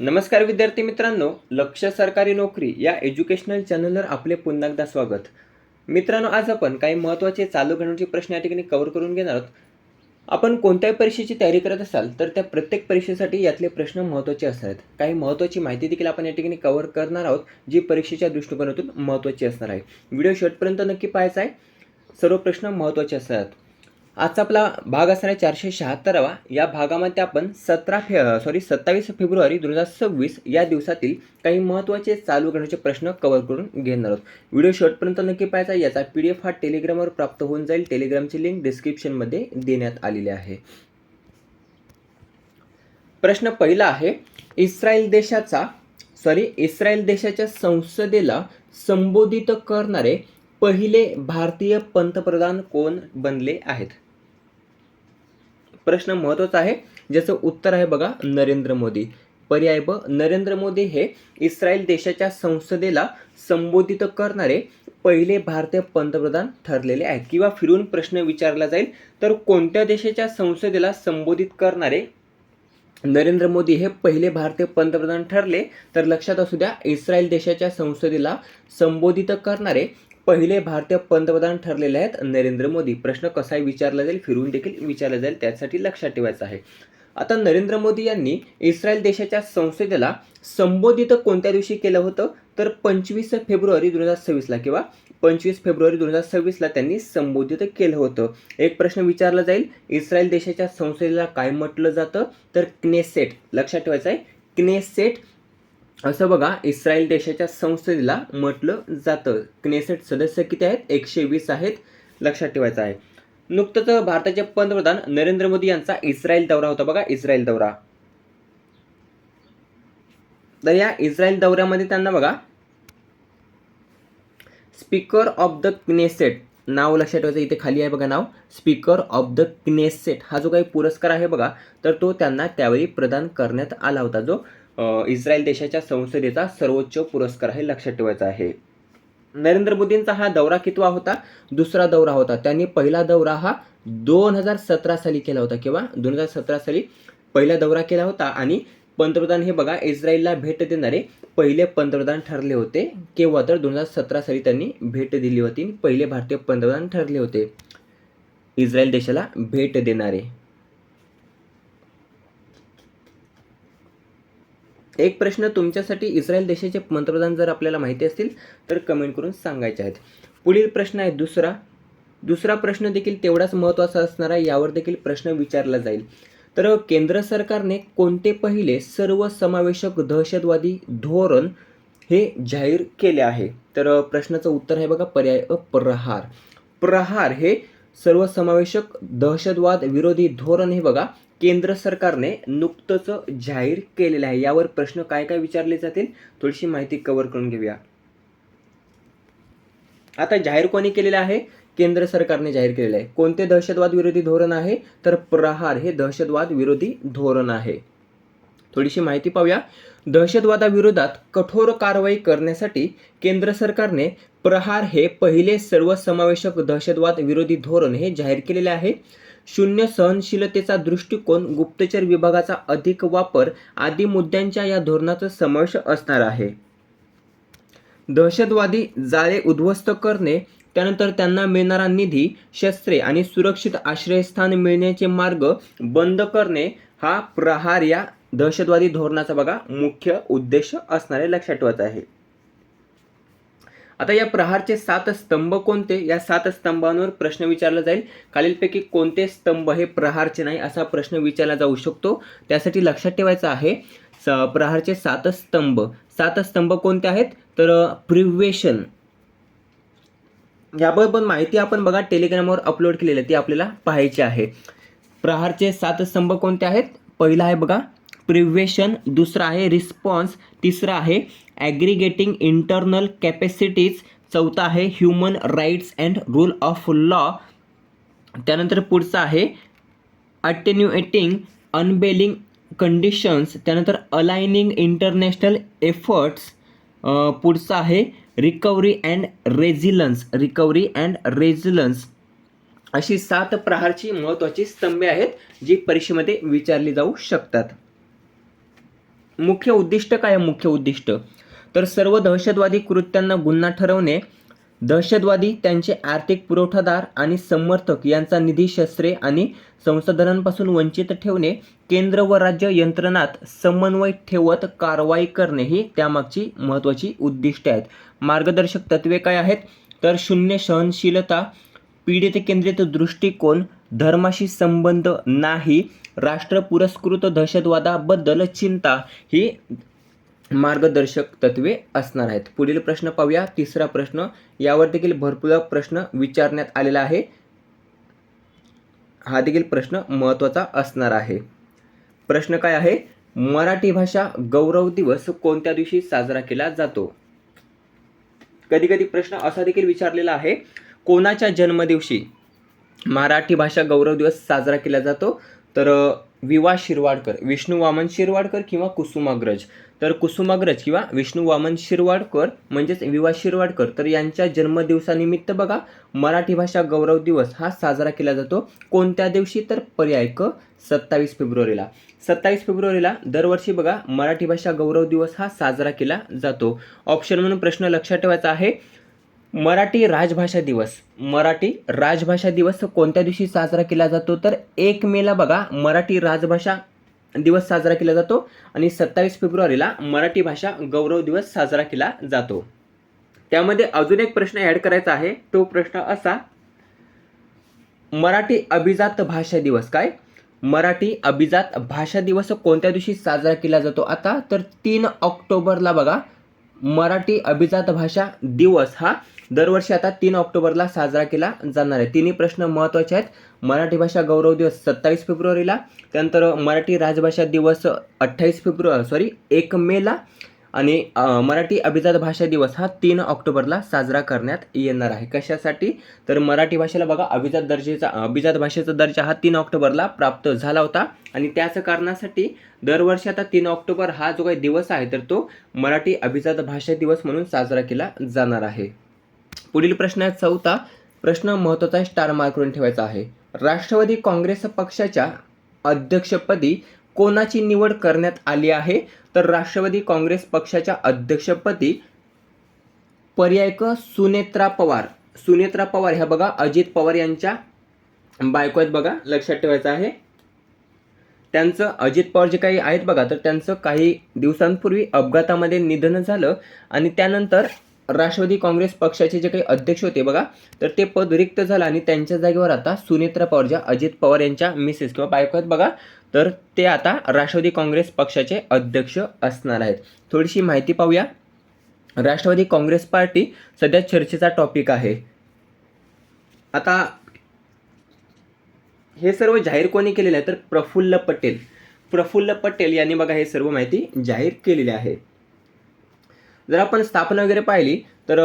नमस्कार विद्यार्थी मित्रांनो, लक्ष सरकारी नोकरी या एज्युकेशनल चॅनलवर आपले पुन्हा एकदा स्वागत. मित्रांनो, आज आपण काही महत्त्वाचे चालू घडामोडीचे प्रश्न या ठिकाणी कव्हर करून घेणार आहोत. आपण कोणत्याही परीक्षेची तयारी करत असाल तर त्या प्रत्येक परीक्षेसाठी यातले प्रश्न महत्त्वाचे असतात. काही महत्त्वाची माहिती देखील आपण या ठिकाणी कव्हर करणार आहोत, जी परीक्षेच्या दृष्टिकोनातून महत्त्वाची असणार आहे. व्हिडिओ शेवटपर्यंत नक्की पाहायचा आहे. सर्व प्रश्न महत्त्वाचे असतात. आजचा आपला भाग असणार आहे 476वा. या भागामध्ये आपण 27 फेब्रुवारी 2026 या दिवसातील काही महत्त्वाचे चालू घडामोडीचे प्रश्न कव्हर करून घेणार आहोत. व्हिडिओ शेवटपर्यंत नक्की पाहायचा. याचा PDF हा टेलिग्रामवर प्राप्त होऊन जाईल. टेलिग्रामची लिंक डिस्क्रिप्शनमध्ये देण्यात आलेली आहे. प्रश्न पहिला आहे, इस्रायल देशाच्या संसदेला संबोधित करणारे पहिले भारतीय पंतप्रधान कोण बनले आहेत? प्रश्न महत्त्वाचा आहे, ज्याचं उत्तर आहे बघा नरेंद्र मोदी. पर्याय ब, नरेंद्र मोदी हे इस्रायल देशाच्या संसदेला संबोधित करणारे पहिले भारतीय पंतप्रधान ठरलेले आहेत. किंवा फिरून प्रश्न विचारला जाईल तर कोणत्या देशाच्या संसदेला संबोधित करणारे नरेंद्र मोदी हे पहिले भारतीय पंतप्रधान ठरले, तर लक्षात असू द्या, इस्रायल देशाच्या संसदेला संबोधित करणारे पहिले भारतीय पंतप्रधान ठरलेले आहेत नरेंद्र मोदी. प्रश्न कसाही विचारला जाईल, फिरून देखील विचारला जाईल, त्यासाठी लक्षात ठेवायचं आहे. आता नरेंद्र मोदी यांनी इस्रायल देशाच्या संसदेला संबोधित कोणत्या दिवशी केलं होतं, तर 25 फेब्रुवारी 2026ला किंवा 25 फेब्रुवारी 2026ला त्यांनी संबोधित केलं होतं. एक प्रश्न विचारला जाईल, इस्रायल देशाच्या संसदेला काय म्हटलं जातं, तर क्नेसेट. लक्षात ठेवायचं आहे, क्नेसेट असं बघा इस्रायल देशाच्या संसदेला म्हटलं जातं. क्नेसेट सदस्य किती आहेत? 120 आहेत. लक्षात ठेवायचं आहे. नुकतंच भारताचे पंतप्रधान नरेंद्र मोदी यांचा इस्रायल दौरा होता बघा, इस्रायल दौरा. तर या इस्रायल दौऱ्यामध्ये त्यांना बघा स्पीकर ऑफ द क्नेसेट नाव लक्षात ठेवायचं. इथे खाली आहे बघा नाव, स्पीकर ऑफ द क्नेसेट. हा जो काही पुरस्कार आहे बघा, तर तो त्यांना त्यावेळी प्रदान करण्यात आला होता, जो इस्रायल देशाच्या संसदेचा सर्वोच्च पुरस्कार आहे. लक्षात ठेवायचा आहे. नरेंद्र मोदींचा हा दौरा कितवा होता? दुसरा दौरा होता. त्यांनी पहिला दौरा हा 2017 साली केला होता. किंवा 2017 साली पहिला दौरा केला होता. आणि पंतप्रधान हे बघा इस्रायलला भेट देणारे पहिले पंतप्रधान ठरले होते. केव्हा? तर 2017 साली त्यांनी भेट दिली होती. पहिले भारतीय पंतप्रधान ठरले होते इस्रायल देशाला भेट देणारे. एक प्रश्न तुमच्यासाठी, इस्रायल देशाचे पंतप्रधान जर आपल्याला माहिती असतील तर कमेंट करून सांगायचे आहेत. पुढील प्रश्न आहे दुसरा प्रश्न देखील तेवढाच महत्त्वाचा असणार आहे. यावर देखील प्रश्न विचारला जाईल. तर केंद्र सरकारने कोणते पहिले सर्वसमावेशक दहशतवादी धोरण हे जाहीर केले आहे? तर प्रश्नाचं उत्तर आहे बघा पर्याय अ, प्रहार. प्रहार हे सर्वसमावेशक दहशतवाद विरोधी धोरण हे बघा केंद्र सरकारने नुकतंच जाहीर केलेलं आहे. यावर प्रश्न काय काय विचारले जातील, थोडीशी माहिती कव्हर करून घेऊया. आता जाहीर कोणी केलेलं आहे? केंद्र सरकारने जाहीर केलेलं आहे. कोणते दहशतवाद विरोधी धोरण आहे? तर प्रहार हे दहशतवाद विरोधी धोरण आहे. थोडीशी माहिती पाहूया. दहशतवादाविरोधात कठोर कारवाई करण्यासाठी केंद्र सरकारने प्रहार हे पहिले सर्वसमावेशक दहशतवाद विरोधी धोरण हे जाहीर केलेले आहे. शून्य सहनशीलतेचा दृष्टिकोन, गुप्तचर विभागाचा अधिक वापर आदी मुद्द्यांच्या या धोरणाचा समावेश असणार आहे. दहशतवादी जाळे उद्ध्वस्त करणे, त्यानंतर त्यांना मिळणारा निधी, शस्त्रे आणि सुरक्षित आश्रयस्थान मिळण्याचे मार्ग बंद करणे हा प्रहार या दहशतवादी धोरणाचा बघा मुख्य उद्देश असणारे. लक्षात ठेवायचा आहे. आता या प्रहारचे 7 स्तंभ कोणते? या 7 स्तंभांवर प्रश्न विचारला जाईल. खालीलपैकी कोणते स्तंभ हे प्रहारचे नाही असा प्रश्न विचारला जाऊ शकतो. त्यासाठी लक्षात ठेवायचं आहे प्रहारचे 7 स्तंभ कोणते आहेत? तर प्रिव्हेशन, याबद्दल माहिती आपण बघा टेलिग्रामवर अपलोड केलेली आहे, ती आपल्याला पाहायची आहे. प्रहारचे 7 स्तंभ कोणते आहेत? पहिला आहे बघा प्रिव्हेशन, दुसरा आहे रिस्पॉन्स, तिसरा आहे ॲग्रिगेटिंग इंटरनल कॅपॅसिटीज, चौथा आहे human rights and rule of law, त्यानंतर पुढचा आहे अटेन्युएटिंग अनबेलिंग कंडिशन्स, त्यानंतर अलाइनिंग इंटरनॅशनल एफर्ट्स, पुढचा आहे रिकव्हरी अँड रेझिलन्स. अशी 7 प्रहारची महत्त्वाची स्तंभे आहेत जी परीक्षेमध्ये विचारली जाऊ शकतात. मुख्य उद्दिष्ट काय आहे? मुख्य उद्दिष्ट तर सर्व दहशतवादी कृत्यांना गुन्हा ठरवणे, दहशतवादी, त्यांचे आर्थिक पुरवठादार आणि समर्थक यांचा निधी, शस्त्रे आणि संसाधनांपासून वंचित ठेवणे, केंद्र व राज्य यंत्रणात समन्वय ठेवत कारवाई करणे ही त्यामागची महत्त्वाची उद्दिष्टे आहेत. मार्गदर्शक तत्त्वे काय आहेत? तर शून्य सहनशीलता, पीडित केंद्रित दृष्टिकोन, धर्माशी संबंध नाही, राष्ट्र पुरस्कृत दहशतवादाबद्दल चिंता ही मार्गदर्शक तत्वे असणार आहेत. पुढील प्रश्न पाहूया. तिसरा प्रश्न, यावर देखील भरपूर प्रश्न विचारण्यात आलेला आहे. हा देखील प्रश्न महत्त्वाचा असणार आहे. प्रश्न काय आहे? मराठी भाषा गौरव दिवस कोणत्या दिवशी साजरा केला जातो? कधी कधी प्रश्न असा देखील विचारलेला आहे, कोणाच्या जन्मदिवशी मराठी भाषा गौरव दिवस साजरा केला जातो? तर विवा शिरवाडकर, विष्णू वामन शिरवाडकर किंवा कुसुमाग्रज. तर कुसुमाग्रज किंवा विष्णू वामन शिरवाडकर म्हणजेच विवा शिरवाडकर, तर यांच्या जन्मदिवसानिमित्त बघा मराठी भाषा गौरव दिवस हा साजरा केला जातो. कोणत्या दिवशी? तर पर्याय क 27 फेब्रुवारीला. 27 फेब्रुवारीला दरवर्षी बघा मराठी भाषा गौरव दिवस हा साजरा केला जातो. ऑप्शन म्हणून प्रश्न लक्षात ठेवायचा आहे, मराठी राजभाषा दिवस. मराठी राजभाषा दिवस कोणत्या दिवशी साजरा केला जातो? तर 1 मेला बघा मराठी राजभाषा दिवस साजरा केला जातो आणि 27 फेब्रुवारीला मराठी भाषा गौरव दिवस साजरा केला जातो. त्यामध्ये अजून एक प्रश्न ॲड करायचा आहे. तो प्रश्न असा, मराठी अभिजात भाषा दिवस काय? मराठी अभिजात भाषा दिवस कोणत्या दिवशी साजरा केला जातो? आता तर 3 ऑक्टोबरला बघा मराठी अभिजात भाषा दिवस हा दरवर्षी आता 3 ऑक्टोबरला साजरा केला जाणार आहे. तिन्ही प्रश्न महत्त्वाचे आहेत. मराठी भाषा गौरव दिवस 27 फेब्रुवारीला, त्यानंतर मराठी राजभाषा दिवस 1 मेला आणि मराठी अभिजात भाषा दिवस हा 3 ऑक्टोबरला साजरा करण्यात येणार आहे. कशासाठी? तर मराठी भाषेला बघा अभिजात भाषेचा दर्जा हा 3 ऑक्टोबरला प्राप्त झाला होता आणि त्याच कारणासाठी दरवर्षी आता 3 ऑक्टोबर हा जो काही दिवस आहे तर तो मराठी अभिजात भाषा दिवस म्हणून साजरा केला जाणार आहे. पुढील प्रश्न आहे 4था प्रश्न, महत्त्वाचा स्टार मार्क करून ठेवायचा आहे. राष्ट्रवादी काँग्रेस पक्षाच्या अध्यक्षपदी कोणाची निवड करण्यात आली आहे? तर राष्ट्रवादी काँग्रेस पक्षाच्या अध्यक्षपदी पर्याय क सुनेत्रा पवार. सुनेत्रा पवार ह्या बघा अजित पवार यांच्या बायको आहेत बघा, लक्षात ठेवायचं आहे. त्यांचं अजित पवार जे काही आहेत बघा तर त्यांचं काही दिवसांपूर्वी अपघातामध्ये निधन झालं आणि त्यानंतर राष्ट्रवादी काँग्रेस पक्षाचे जे काही अध्यक्ष होते बघा तर ते पद रिक्त झालं आणि त्यांच्या जागेवर आता सुनेत्रा पवार ज्या अजित पवार यांच्या मिसेस किंवा बायको आहेत बघा तर ते आता राष्ट्रवादी काँग्रेस पक्षाचे अध्यक्ष असणार आहेत. थोडीशी माहिती पाहूया. राष्ट्रवादी काँग्रेस पार्टी सध्या चर्चेचा टॉपिक आहे. आता हे सर्व जाहीर कोणी केलेलं आहे? तर प्रफुल्ल पटेल. प्रफुल्ल पटेल यांनी बघा हे सर्व माहिती जाहीर केलेली आहे. जर आपण स्थापना वगैरे पाहिली तर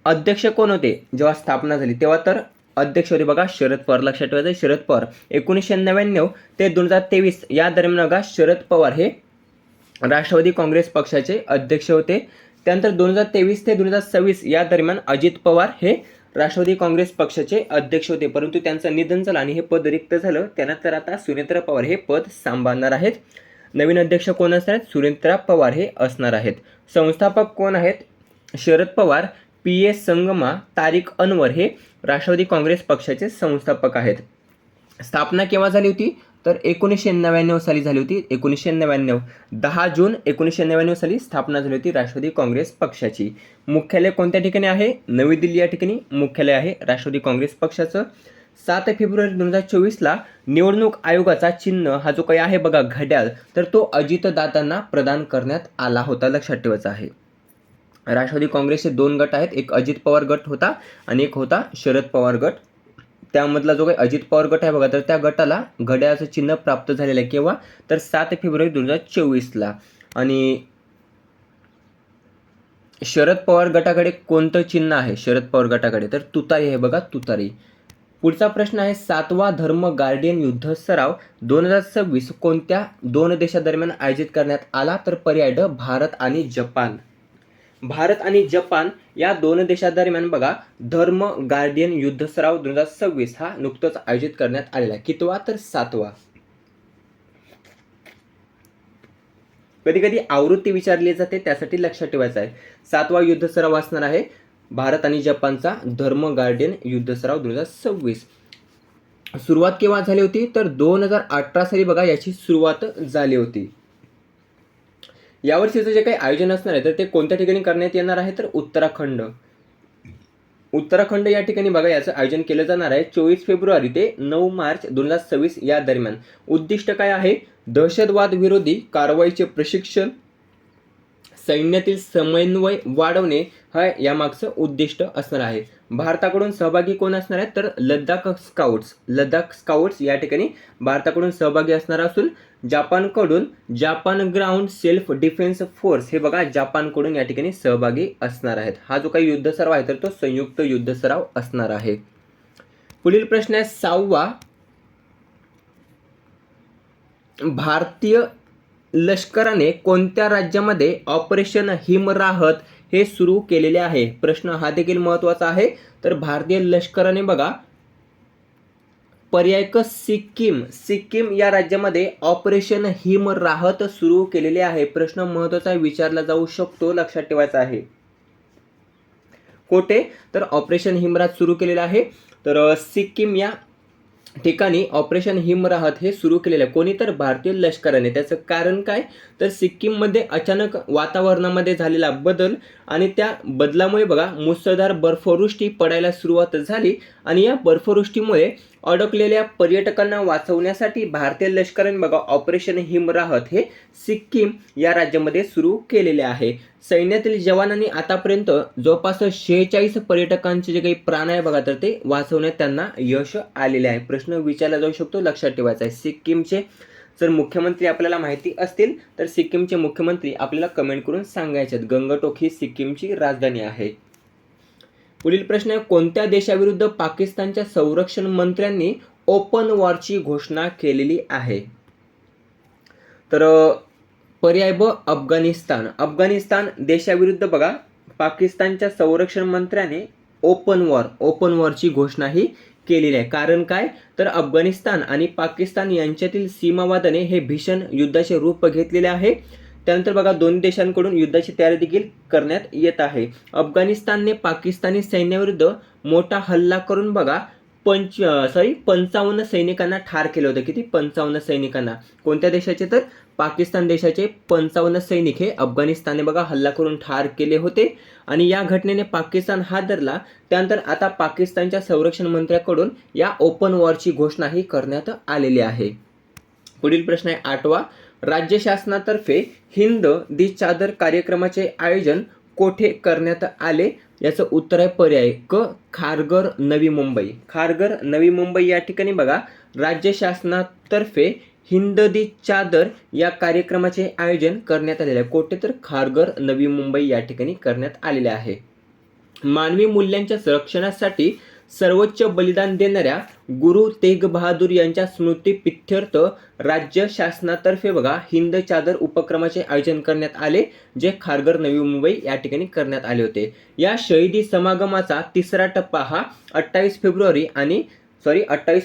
अध्यक्ष कोण होते जेव्हा स्थापना झाली तेव्हा? तर अध्यक्ष होते बघा शरद पवार. लक्षात ठेवायचं शरद पवार. 1999 ते 2023 या दरम्यान बघा शरद पवार हे राष्ट्रवादी काँग्रेस पक्षाचे अध्यक्ष होते. त्यानंतर 2023 ते 2026 या दरम्यान अजित पवार हे राष्ट्रवादी काँग्रेस पक्षाचे अध्यक्ष होते, परंतु त्यांचं निधन झालं आणि हे पद रिक्त झालं. त्यानंतर आता सुनेत्रा पवार हे पद सांभाळणार आहेत. नवीन अध्यक्ष कोण असणार आहेत? सुनेत्रा पवार हे असणार आहेत. संस्थापक कोण आहेत? शरद पवार, PA संगमा, तारिक अनवर हे राष्ट्रवादी काँग्रेस पक्षाचे संस्थापक आहेत. स्थापना केव्हा झाली होती? तर 1999 साली झाली होती. 1999 10 जून 1999 साली स्थापना झाली होती राष्ट्रवादी काँग्रेस पक्षाची. मुख्यालय कोणत्या ठिकाणी आहे? नवी दिल्ली या ठिकाणी मुख्यालय आहे राष्ट्रवादी काँग्रेस पक्षाचं. 7 फेब्रुवारी 2024ला निवडणूक आयोगाचा चिन्ह हा जो काही आहे बघा घड्याळ तर तो अजितदादांना प्रदान करण्यात आला होता. लक्षात ठेवायचं आहे. राष्ट्रवादी काँग्रेसचे 2 गट आहेत, एक अजित पवार गट होता आणि एक होता शरद पवार गट. त्यामधला जो काही अजित पवार गट आहे बघा तर त्या गटाला घड्याळाचं चिन्ह प्राप्त झालेलं आहे. केव्हा? तर 7 फेब्रुवारी 2024ला. आणि शरद पवार गटाकडे कोणतं चिन्ह आहे? शरद पवार गटाकडे तर तुतारी आहे बघा, तुतारी. पुढचा प्रश्न आहे 7वा धर्म गार्डियन युद्ध सराव 2026 कोणत्या 2 देशांदरम्यान आयोजित करण्यात आला? तर पर्याय ड भारत आणि जपान. भारत आणि जपान या 2 देशांदरम्यान बघा धर्म गार्डियन युद्ध सराव 2026 हा नुकताच आयोजित करण्यात आलेला आहे. कितवा? तर 7वा. कधी कधी आवृत्ती विचारली जाते, त्यासाठी लक्षात ठेवायचं आहे. 7वा युद्ध सराव असणार आहे भारत आणि जपानचा धर्म गार्डियन युद्ध सराव 2026. सुरुवात केव्हा झाली होती तर 2018 साली बघा याची सुरुवात झाली होती. यावर्षीचं जे काही आयोजन असणार आहे तर ते कोणत्या ठिकाणी करण्यात येणार आहे तर उत्तराखंड या ठिकाणी बघा याचं आयोजन केलं जाणार आहे 24 फेब्रुवारी ते 9 मार्च 2026 या दरम्यान. उद्दिष्ट काय आहे? दहशतवाद विरोधी कारवाईचे प्रशिक्षण, सैन्यातील समन्वय वाढवणे हा यामागचं उद्दिष्ट असणार आहे. भारताकडून सहभागी कोण असणार आहेत तर लडाख स्काउट्स या ठिकाणी भारताकडून सहभागी असणार असून जपानकडून Japan ground self defence force हे बघा जपानकडून या ठिकाणी सहभागी असणार आहेत. हा जो काही युद्ध सराव आहे तर तो संयुक्त युद्ध सराव असणार आहे. पुढील प्रश्न आहे 6वा. भारतीय लष्कराने कोणत्या राज्यामध्ये ऑपरेशन हिमराहत हे सुरू केलेले आहे? प्रश्न हा देखील महत्त्वाचा आहे. तर भारतीय लष्कराने बघा पर्याय क सिक्कीम या राज्यामध्ये ऑपरेशन हिमराहत सुरू केलेले आहे. प्रश्न महत्त्वाचा विचारला जाऊ शकतो, लक्षात ठेवायचा आहे. कोठे तर ऑपरेशन हिमराहत सुरू केलेलं आहे तर सिक्कीम या ठिकाणी ऑपरेशन हिमराहत हे सुरू केलेलं आहे. कोणी तर भारतीय लष्कराने. त्याचं कारण काय तर सिक्कीममध्ये अचानक वातावरणामध्ये झालेला बदल आणि त्या बदलामुळे बघा मुसळधार बर्फवृष्टी पडायला सुरुवात झाली आणि या बर्फवृष्टीमुळे अडकलेल्या पर्यटकांना वाचवण्यासाठी भारतीय लष्कराने बघा ऑपरेशन हिमराहत हे सिक्कीम या राज्यामध्ये सुरू केलेले आहे. सैन्यातील जवानांनी आतापर्यंत जवळपास 46 पर्यटकांचे जे काही प्राण आहे बघा तर ते वाचवण्यात त्यांना यश आलेले आहे. प्रश्न विचारला जाऊ शकतो, लक्षात ठेवायचा आहे. सिक्कीमचे जर मुख्यमंत्री आपल्याला माहिती असतील तर सिक्कीमचे मुख्यमंत्री आपल्याला कमेंट करून सांगायचे आहेत. गंगटोक ही सिक्कीमची राजधानी आहे. पुढील प्रश्न आहे कोणत्या देशाविरुद्ध पाकिस्तानच्या संरक्षण मंत्र्यांनी ओपन वॉरची घोषणा केलेली आहे? तर पर्याय ब अफगाणिस्तान देशाविरुद्ध बघा पाकिस्तानच्या संरक्षण मंत्र्याने ओपन वॉरची घोषणा ही केलेली आहे. कारण काय तर अफगाणिस्तान आणि पाकिस्तान यांच्यातील सीमावादाने हे भीषण युद्धाचे रूप घेतलेले आहे. त्यानंतर बघा दोन्ही देशांकडून युद्धाची तयारी देखील करण्यात येत आहे. अफगाणिस्तानने पाकिस्तानी सैन्याविरुद्ध मोठा हल्ला करून बघा 55 सैनिकांना ठार केलं होतं. किती? 55 सैनिकांना. कोणत्या देशाचे तर पाकिस्तान देशाचे 55 सैनिक हे अफगाणिस्तानने बघा हल्ला करून ठार केले होते आणि या घटनेने पाकिस्तान हादरला. त्यानंतर आता पाकिस्तानच्या संरक्षण मंत्र्याकडून या ओपन वॉरची घोषणा ही करण्यात आलेली आहे. पुढील प्रश्न आहे 8वा. राज्य शासनातर्फे हिंद दी चादर कार्यक्रमाचे आयोजन कोठे करण्यात आले? याचं उत्तर आहे पर्याय क खारघर नवी मुंबई या ठिकाणी बघा राज्य शासनातर्फे हिंद दी चादर या कार्यक्रमाचे आयोजन करण्यात आलेले आहे. कोठे तर खारघर नवी मुंबई या ठिकाणी करण्यात आलेले आहे. मानवी मूल्यांच्या संरक्षणासाठी सर्वोच्च बलिदान देणाऱ्या गुरु तेग बहादूर यांच्या स्मृतीप्रित्यर्थ राज्य शासनातर्फे बघा हिंद चादर उपक्रमाचे आयोजन करण्यात आले, जे खारघर नवी मुंबई या ठिकाणी करण्यात आले होते. या शहीदी समागमाचा तिसरा टप्पा हा 28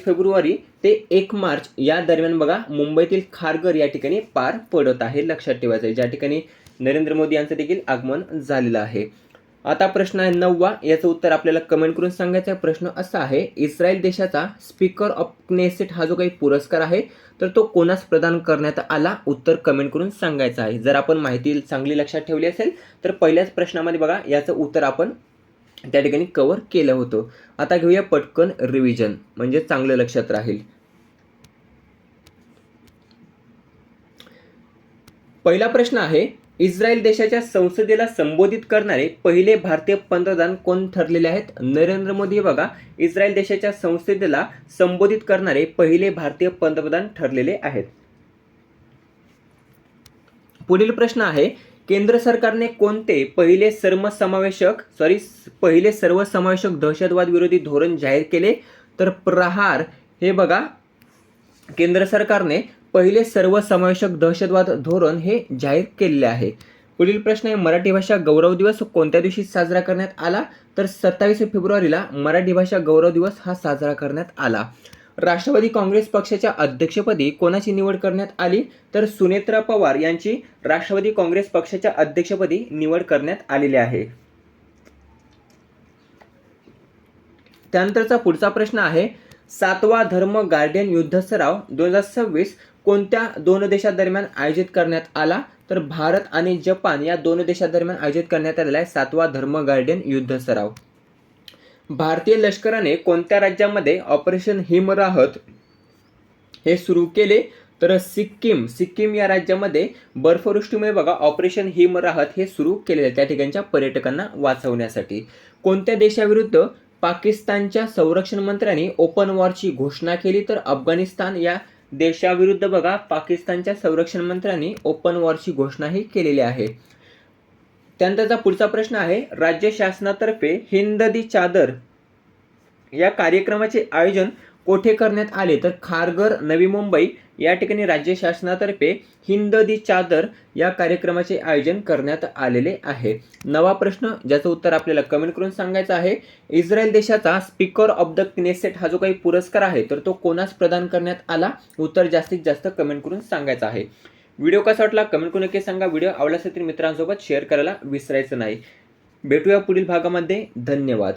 फेब्रुवारी ते 1 मार्च या दरम्यान बघा मुंबईतील खारघर या ठिकाणी पार पडत आहे. लक्षात ठेवायचं आहे, ज्या ठिकाणी नरेंद्र मोदी यांचं देखील आगमन झालेलं आहे. आता प्रश्न आहे 9वा. याचं उत्तर आपल्याला कमेंट करून सांगायचं आहे. प्रश्न असा आहे इस्रायल देशाचा स्पीकर ऑफ क्नेसेट हा जो काही पुरस्कार आहे तर तो कोणास प्रदान करण्यात आला? उत्तर कमेंट करून सांगायचं आहे. जर आपण माहिती चांगली लक्षात ठेवली असेल तर पहिल्याच प्रश्नामध्ये बघा याचं उत्तर आपण त्या ठिकाणी कव्हर केलं होतं. आता घेऊया पटकन रिव्हिजन, म्हणजे चांगलं लक्षात राहील. पहिला प्रश्न आहे इस्रायल देशाच्या संसदेला संबोधित करणारे पहिले भारतीय पंतप्रधान कोण ठरलेले आहेत? नरेंद्र मोदी बघा इस्रायल देशाच्या संसदेला संबोधित करणारे पहिले भारतीय पंतप्रधान ठरलेले आहेत. पुढील प्रश्न आहे केंद्र सरकारने कोणते पहिले सर्वसमावेशक दहशतवाद विरोधी धोरण जाहीर केले? तर प्रहार हे बघा केंद्र सरकारने पहिले सर्वसमावेशक दहशतवाद धोरण हे जाहीर केलेले आहे. पुढील प्रश्न आहे मराठी भाषा गौरव दिवस कोणत्या दिवशी साजरा करण्यात आला? तर 27 फेब्रुवारीला मराठी भाषा गौरव दिवस हा साजरा करण्यात आला. राष्ट्रवादी काँग्रेस पक्षाच्या अध्यक्षपदी कोणाची निवड करण्यात आली? तर सुनेत्रा पवार यांची राष्ट्रवादी काँग्रेस पक्षाच्या अध्यक्षपदी निवड करण्यात आलेली आहे. त्यानंतरचा पुढचा प्रश्न आहे, 7वा धर्म गार्डियन युद्ध सराव 2026 कोणत्या दोन देशांदरम्यान आयोजित करण्यात आला? तर भारत आणि जपान या दोन देशांदरम्यान आयोजित करण्यात आलेला आहे 7वा धर्म गार्डियन युद्ध सराव. भारतीय लष्कराने कोणत्या राज्यामध्ये ऑपरेशन हिमराहत हे सुरू केले? तर सिक्कीम या राज्यामध्ये बर्फवृष्टीमुळे बघा ऑपरेशन हिमराहत हे सुरू केलेले आहे त्या ठिकाणच्या पर्यटकांना वाचवण्यासाठी. कोणत्या देशाविरुद्ध पाकिस्तानच्या संरक्षण मंत्र्यांनी ओपन वॉरची घोषणा केली? तर अफगाणिस्तान या देशाविरुद्ध बघा पाकिस्तानच्या संरक्षण मंत्र्यांनी ओपन वॉरची घोषणाही केलेली आहे. त्यानंतरचा पुढचा प्रश्न आहे, राज्य शासनातर्फे हिंद दी चादर या कार्यक्रमाचे आयोजन कोठे करण्यात आले? तर खारघर नवी मुंबई या ठिकाणी राज्य शासनातर्फे हिंद दी चादर या कार्यक्रमाचे आयोजन करण्यात आलेले आहे. नवा प्रश्न ज्याचं उत्तर आपल्याला कमेंट करून सांगायचं आहे, इस्रायल देशाचा स्पीकर ऑफ द क्नेसेट हा जो काही पुरस्कार आहे तर तो कोणास प्रदान करण्यात आला? उत्तर जास्तीत जास्त कमेंट करून सांगायचं आहे. व्हिडिओ कसा वाटला कमेंट करून नक्की सांगा. व्हिडिओ आवडला असेल तर मित्रांसोबत शेअर करायला विसरायचं नाही. भेटूया पुढील भागामध्ये. धन्यवाद.